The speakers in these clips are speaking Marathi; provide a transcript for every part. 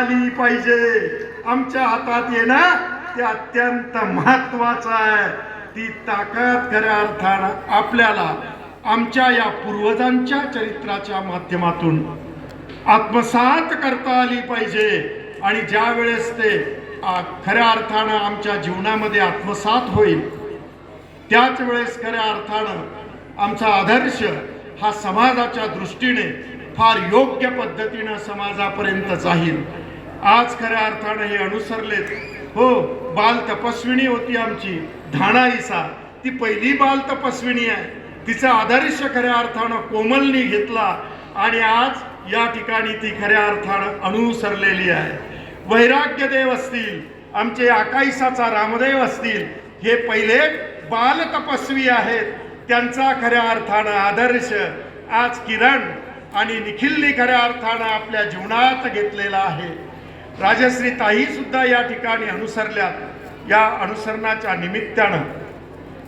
आली पाहिजे। आमच्या हातात येणं ते अत्यंत महत्वाचं आहे। ती ताकद खऱ्या अर्थानं आपल्याला आमच्या या पूर्वजांच्या चरित्राच्या माध्यमातून आत्मसात करता आली पाहिजे। आणि ज्या वेळेस ते खऱ्या अर्थानं आमच्या जीवनामध्ये आत्मसात होईल त्याच वेळेस खऱ्या अर्थानं आमचा आदर्श हा समाजाच्या दृष्टीने फार योग्य पद्धतीनं समाजापर्यंत जाईल। आज खऱ्या अर्थानं हे अनुसरलेत। हो, बाल तपस्विनी होती आमची धाणाईसा, ती पहिली बाल तपस्विनी आहे। तिचा आदर्श खऱ्या अर्थानं कोमलनी घेतला आणि आज या ठिकाणी ती खऱ्या अर्थानं अनुसरलेली आहे। वैराग्यदेव असतील, आमचे आकाईसाचा रामदेव असतील, हे पहिले बाल तपस्वी आहेत। त्यांचा खऱ्या अर्थानं आदर्श आज किरण आणि निखिलनी खऱ्या अर्थानं आपल्या जीवनात घेतलेला आहे। राजश्री ताई सुद्धा या ठिकाणी अनुसरल्यात। या अनुसरणाच्या निमित्तानं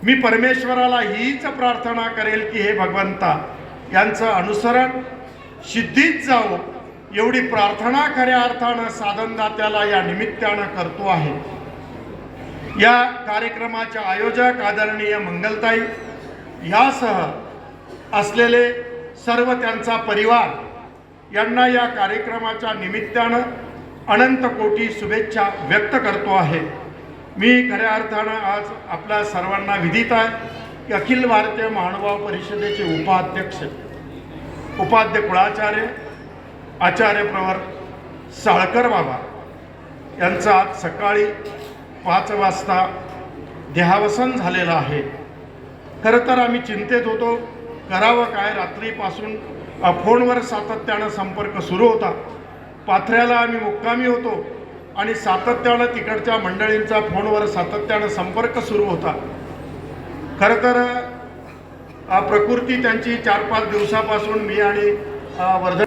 मी परमेश्वराला हीच प्रार्थना करेल की हे भगवंता यांचं अनुसरण सिद्धीत जावो, एवढी प्रार्थना खऱ्या अर्थानं साधनदात्याला या निमित्तानं करतो आहे। या कार्यक्रमाच्या आयोजक आदरणीय मंगलताई यासह असलेले सर्व त्यांचा परिवार यांना या कार्यक्रमाच्या निमित्तानं अनंत कोटी शुभेच्छा व्यक्त करतो आहे। मी खऱ्या अर्थानं आज आपल्या सर्वांना विदित आहे की अखिल भारतीय महानुभाव परिषदेचे उपाध्य कुळाचार्य आचार्य प्रवर साळकर बाबा यांचं आज सकाळी 5 वाजता देहावसन झालेलं आहे। खरं तर आम्ही चिंतेत होतो, करावं काय। रात्रीपासून फोनवर सातत्यानं संपर्क सुरू होता। पाथऱ्याला आम्ही मुक्कामी होतो आणि सातत्यानं तिकडच्या मंडळींचा फोनवर सातत्यानं संपर्क सुरू होता। खरं तर प्रकृती त्यांची 4-5 दिवसापासून मी आणि वर्धा